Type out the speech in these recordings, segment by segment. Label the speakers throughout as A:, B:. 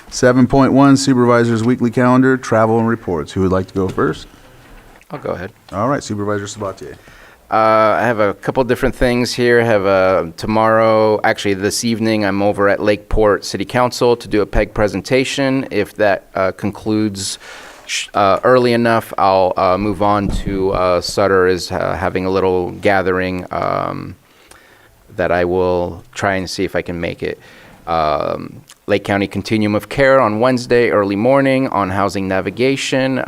A: 7.1 Supervisors Weekly Calendar, Travel and Reports. Who would like to go first?
B: I'll go ahead.
A: All right, Supervisor Sabatier.
B: I have a couple different things here. I have tomorrow, actually this evening, I'm over at Lakeport City Council to do a PEG presentation. If that concludes early enough, I'll move on to Sutter is having a little gathering that I will try and see if I can make it. Lake County Continuum of Care on Wednesday early morning on housing navigation.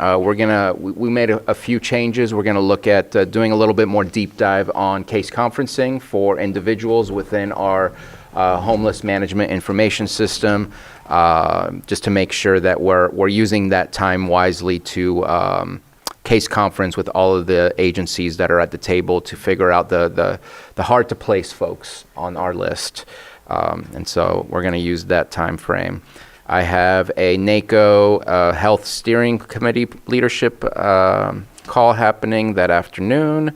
B: We made a few changes. We're gonna look at doing a little bit more deep dive on case conferencing for individuals within our homeless management information system, just to make sure that we're using that time wisely to case conference with all of the agencies that are at the table to figure out the hard to place folks on our list. And so we're going to use that time frame. I have a NACO Health Steering Committee leadership call happening that afternoon.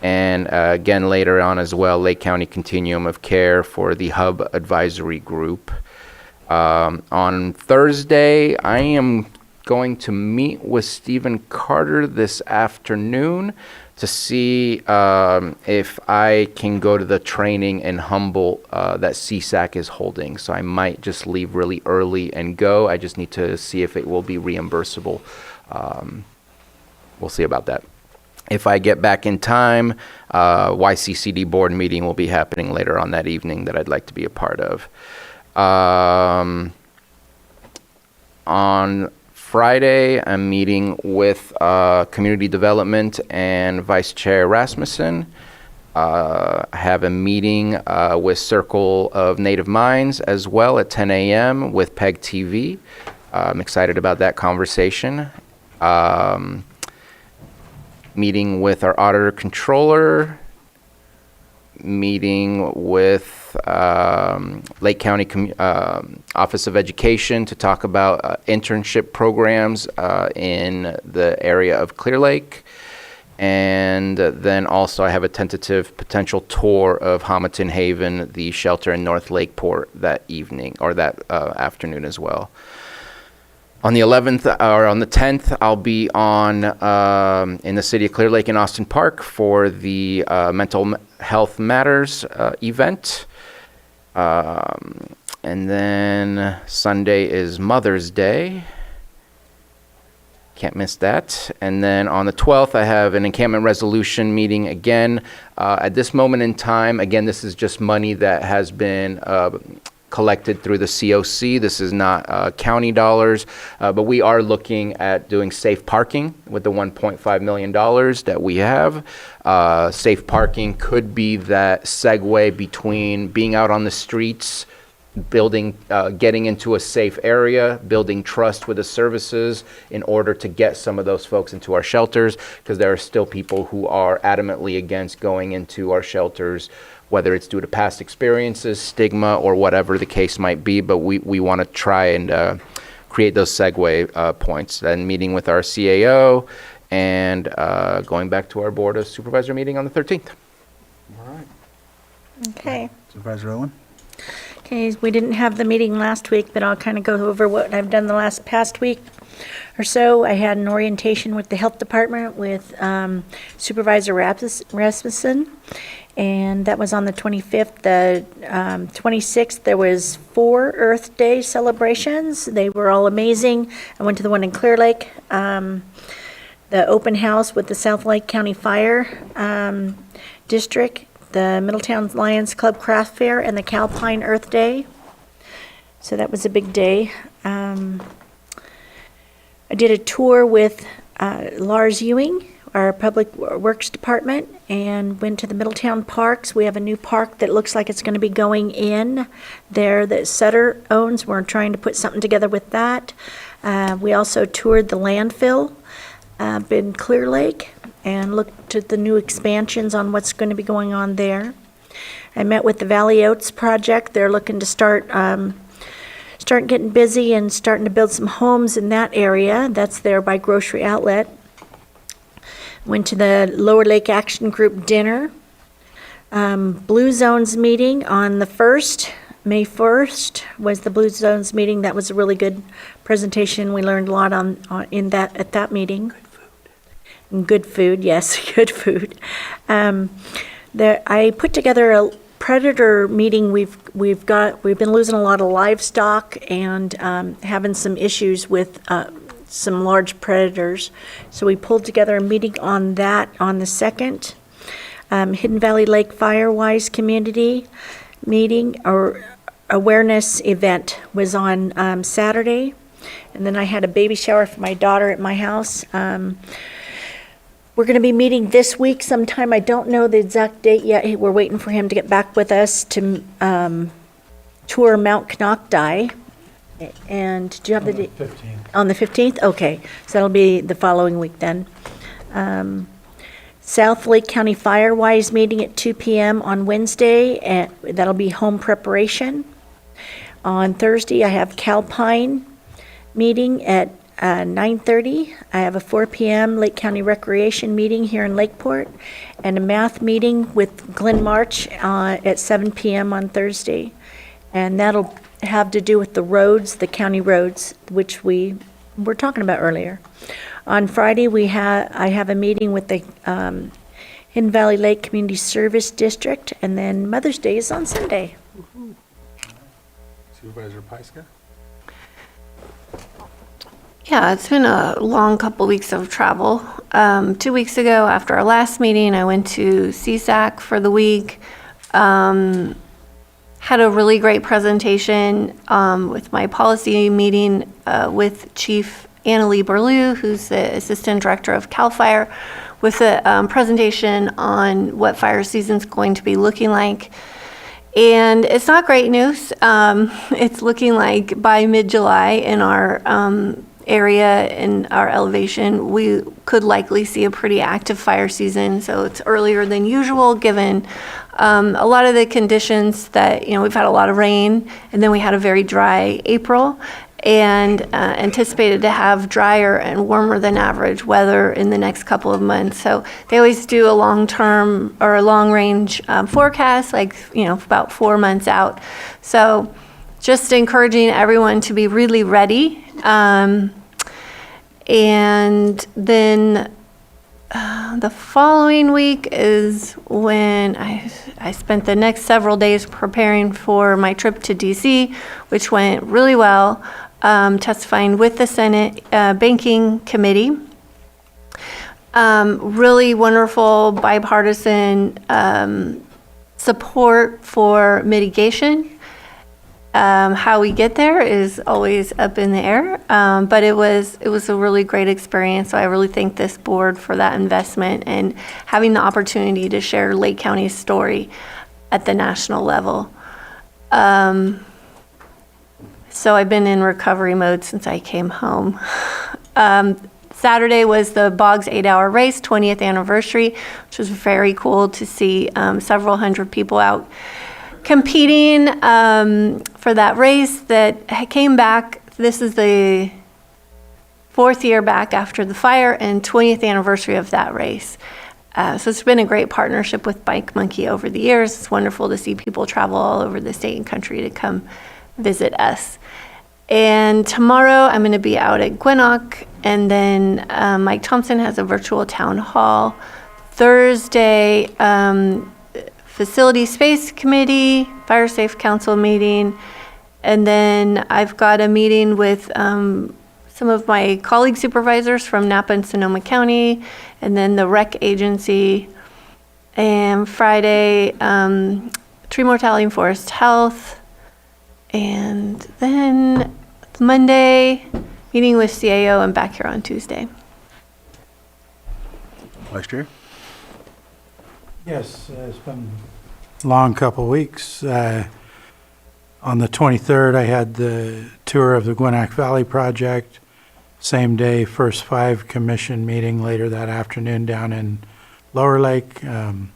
B: And again, later on as well, Lake County Continuum of Care for the Hub Advisory Group. On Thursday, I am going to meet with Stephen Carter this afternoon to see if I can go to the training in Humboldt that CSAC is holding. So I might just leave really early and go. I just need to see if it will be reimbursable. We'll see about that. If I get back in time, YCCD board meeting will be happening later on that evening that I'd like to be a part of. On Friday, I'm meeting with Community Development and Vice Chair Rasmussen. I have a meeting with Circle of Native Minds as well at 10 a.m. with PEG TV. I'm excited about that conversation. Meeting with our Auditor Controller. Meeting with Lake County Office of Education to talk about internship programs in the area of Clear Lake. And then also I have a tentative potential tour of Homaton Haven, the shelter in North Lakeport that evening or that afternoon as well. On the 11th or on the 10th, I'll be on in the city of Clear Lake in Austin Park for the Mental Health Matters event. And then Sunday is Mother's Day. Can't miss that. And then on the 12th, I have an encampment resolution meeting again. At this moment in time, again, this is just money that has been collected through the COC. This is not county dollars, but we are looking at doing safe parking with the $1.5 million that we have. Safe parking could be that segue between being out on the streets, building, getting into a safe area, building trust with the services in order to get some of those folks into our shelters, because there are still people who are adamantly against going into our shelters, whether it's due to past experiences, stigma, or whatever the case might be. But we want to try and create those segue points. Then meeting with our CAO and going back to our Board of Supervisor meeting on the 13th.
A: All right.
C: Okay.
A: Supervisor Owen?
C: Okay, we didn't have the meeting last week, but I'll kind of go over what I've done the past week or so. I had an orientation with the health department with Supervisor Rasmussen, and that was on the 25th. The 26th, there was 4 Earth Day celebrations. They were all amazing. I went to the one in Clear Lake, the open house with the South Lake County Fire District, the Middletown Lions Club Craft Fair, and the Calpine Earth Day. So that was a big day. I did a tour with Lars Ewing, our Public Works Department, and went to the Middletown Parks. We have a new park that looks like it's going to be going in there that Sutter owns. We're trying to put something together with that. We also toured the landfill up in Clear Lake and looked at the new expansions on what's going to be going on there. I met with the Valley Oats project. They're looking to start getting busy and starting to build some homes in that area. That's there by Grocery Outlet. Went to the Lower Lake Action Group dinner. Blue Zones meeting on the 1st. May 1st was the Blue Zones meeting. That was a really good presentation. We learned a lot at that meeting. Good food, yes, good food. I put together a predator meeting. We've been losing a lot of livestock and having some issues with some large predators. So we pulled together a meeting on that on the 2nd. Hidden Valley Lake Firewise Community meeting or awareness event was on Saturday. And then I had a baby shower for my daughter at my house. We're going to be meeting this week sometime. I don't know the exact date yet. We're waiting for him to get back with us to tour Mount Canocti. And do you have the date?
D: 15th.
C: On the 15th? Okay, so that'll be the following week then. South Lake County Firewise meeting at 2 p.m. on Wednesday, and that'll be home preparation. On Thursday, I have Calpine meeting at 9:30. I have a 4 p.m. Lake County Recreation meeting here in Lakeport, and a math meeting with Glenn March at 7 p.m. on Thursday. And that'll have to do with the roads, the county roads, which we were talking about earlier. On Friday, I have a meeting with the Hidden Valley Lake Community Service District, and then Mother's Day is on Sunday.
A: Supervisor Pyska?
E: Yeah, it's been a long couple weeks of travel. 2 weeks ago, after our last meeting, I went to CSAC for the week. Had a really great presentation with my policy meeting with Chief Annalee Berlew, who's the Assistant Director of CAL FIRE, with a presentation on what fire season's going to be looking like. And it's not great news. It's looking like by mid-July in our area, in our elevation, we could likely see a pretty active fire season. So it's earlier than usual, given a lot of the conditions that, we've had a lot of rain, and then we had a very dry April, and anticipated to have drier and warmer than average weather in the next couple of months. So they always do a long-term or a long-range forecast, like, about 4 months out. So just encouraging everyone to be really ready. And then the following week is when I spent the next several days preparing for my trip to DC, which went really well, testifying with the Senate Banking Committee. Really wonderful bipartisan support for mitigation. How we get there is always up in the air, but it was a really great experience. So I really thank this board for that investment and having the opportunity to share Lake County's story at the national level. So I've been in recovery mode since I came home. Saturday was the Boggs 8-hour race, 20th anniversary, which was very cool to see several hundred people out competing for that race that came back. This is the 4th year back after the fire and 20th anniversary of that race. So it's been a great partnership with Bike Monkey over the years. It's wonderful to see people travel all over the state and country to come visit us. And tomorrow I'm going to be out at Gwinoc, and then Mike Thompson has a virtual town hall. Thursday, Facility Space Committee, Fire Safe Council meeting, and then I've got a meeting with some of my colleague supervisors from Napa and Sonoma County, and then the rec agency. And Friday, tree mortality and forest health. And then Monday, meeting with CAO, and back here on Tuesday.
A: Vice Chair?
D: Yes, it's been a long couple of weeks. On the 23rd, I had the tour of the Gwinnett Valley project. Same day, first 5 commission meeting later that afternoon down in Lower Lake. On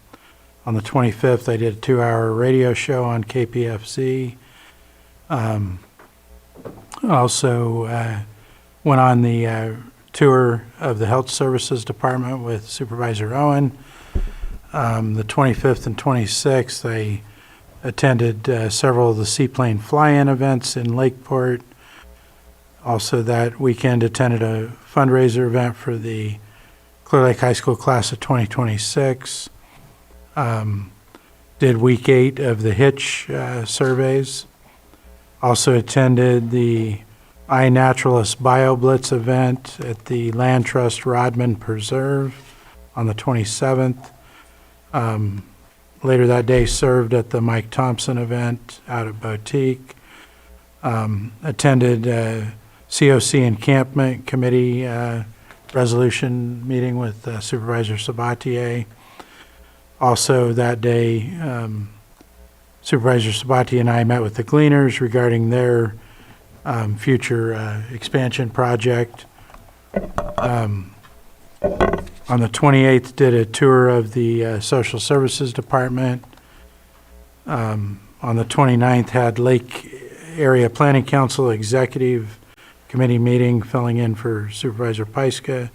D: the 25th, I did a 2-hour radio show on KPFC. Also went on the tour of the Health Services Department with Supervisor Owen. The 25th and 26th, I attended several of the seaplane fly-in events in Lakeport. Also that weekend attended a fundraiser event for the Clear Lake High School class of 2026. Did week 8 of the Hitch surveys. Also attended the iNaturalist BioBlitz event at the Land Trust Rodman Preserve on the 27th. Later that day served at the Mike Thompson event out at Boutique. Attended COC Encampment Committee resolution meeting with Supervisor Sabatier. Also that day, Supervisor Sabatier and I met with the Gleaners regarding their future expansion project. On the 28th, did a tour of the Social Services Department. On the 29th, had Lake Area Planning Council Executive Committee meeting, filling in for Supervisor Pyska,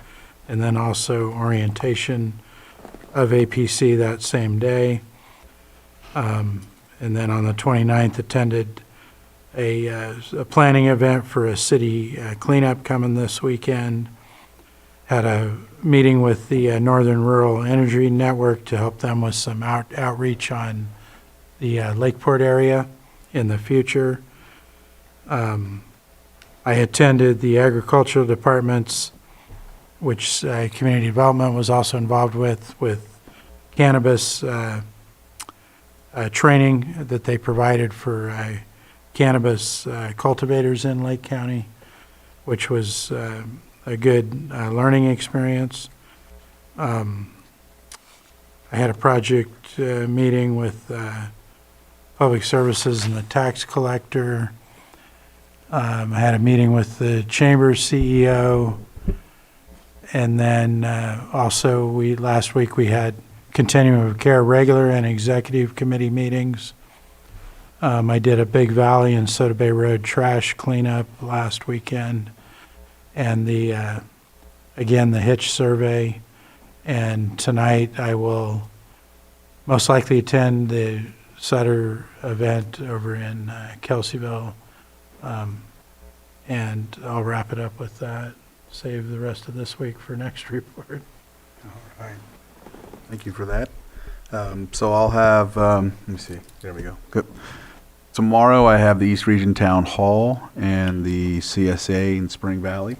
D: and then also orientation of APC that same day. And then on the 29th, attended a planning event for a city cleanup coming this weekend. Had a meeting with the Northern Rural Energy Network to help them with some outreach on the Lakeport area in the future. I attended the agricultural departments, which community development was also involved with cannabis training that they provided for cannabis cultivators in Lake County, which was a good learning experience. I had a project meeting with Public Services and the tax collector. I had a meeting with the Chamber's CEO. And then also last week we had continuum of care regular and executive committee meetings. I did a Big Valley and Soda Bay Road trash cleanup last weekend. And again, the Hitch survey. And tonight I will most likely attend the Sutter event over in Kelseyville. And I'll wrap it up with that. Save the rest of this week for next report.
A: All right. Thank you for that. So I'll have, let me see, there we go. Good. Tomorrow I have the East Region Town Hall and the CSA in Spring Valley.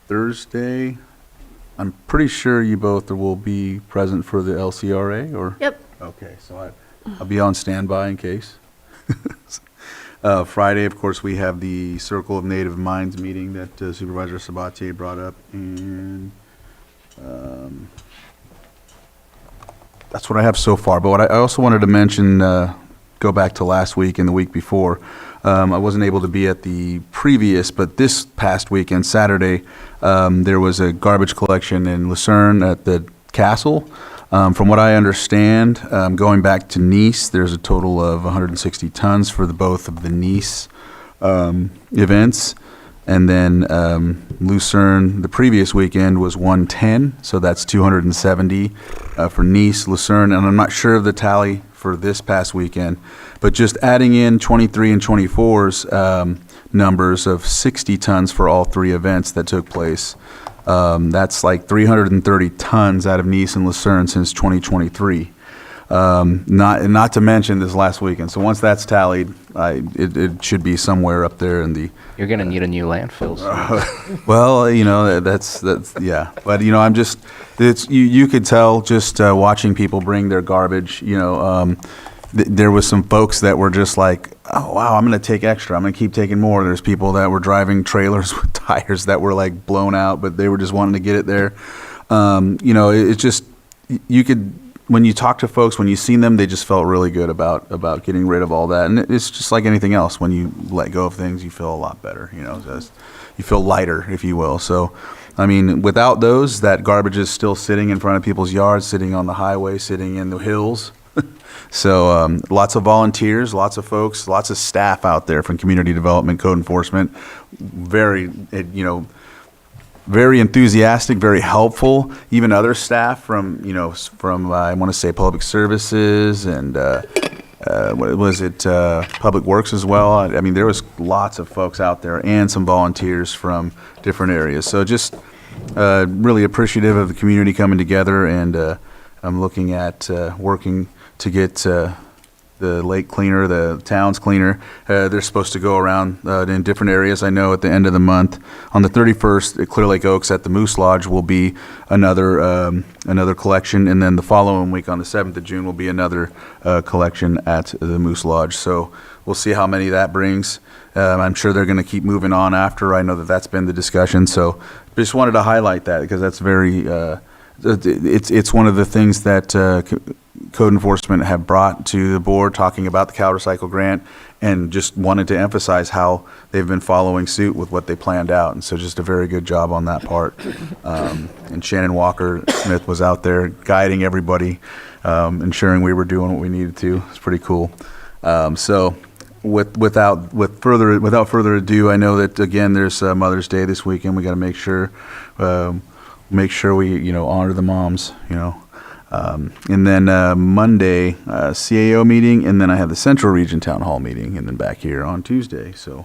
A: Thursday, I'm pretty sure you both will be present for the LCRA, or?
E: Yep.
A: Okay, so I'll be on standby in case. Friday, of course, we have the Circle of Native Minds meeting that Supervisor Sabatier brought up, and that's what I have so far. But what I also wanted to mention, go back to last week and the week before. I wasn't able to be at the previous, but this past weekend, Saturday, there was a garbage collection in Lucerne at the castle. From what I understand, going back to Nice, there's a total of 160 tons for both of the Nice events. And then Lucerne, the previous weekend, was 110, so that's 270 for Nice, Lucerne, and I'm not sure of the tally for this past weekend, but just adding in 23 and 24's numbers of 60 tons for all three events that took place. That's like 330 tons out of Nice and Lucerne since 2023. Not to mention this last weekend. So once that's tallied, it should be somewhere up there in the.
B: You're going to need a new landfill soon.
A: Well, you know, that's yeah. But you know, I'm just you could tell just watching people bring their garbage. You know, there was some folks that were just like, oh wow, I'm going to take extra. I'm going to keep taking more. There's people that were driving trailers with tires that were like blown out, but they were just wanting to get it there. You know, it's just you could. When you talk to folks, when you seen them, they just felt really good about getting rid of all that. And it's just like anything else. When you let go of things, you feel a lot better. You know, just, you feel lighter, if you will. So, I mean, without those, that garbage is still sitting in front of people's yards, sitting on the highway, sitting in the hills. So, lots of volunteers, lots of folks, lots of staff out there from community development, code enforcement. Very, you know, very enthusiastic, very helpful. Even other staff from, you know, from I want to say public services and what was it, Public Works as well. I mean, there was lots of folks out there and some volunteers from different areas. So just really appreciative of the community coming together, and I'm looking at working to get the lake cleaner, the town's cleaner. They're supposed to go around in different areas. I know at the end of the month, on the 31st, at Clear Lake Oaks at the Moose Lodge will be another collection, and then the following week on the 7th of June will be another collection at the Moose Lodge. So we'll see how many that brings. I'm sure they're going to keep moving on after. I know that that's been the discussion. So just wanted to highlight that because that's very, it's one of the things that code enforcement have brought to the board, talking about the CalRecycle grant, and just wanted to emphasize how they've been following suit with what they planned out. And so just a very good job on that part. And Shannon Walker Smith was out there guiding everybody, ensuring we were doing what we needed to. It's pretty cool. So without further ado, I know that again there's Mother's Day this weekend. We got to make sure we honor the moms. And then Monday, CAO meeting, and then I have the Central Region Town Hall meeting, and then back here on Tuesday. So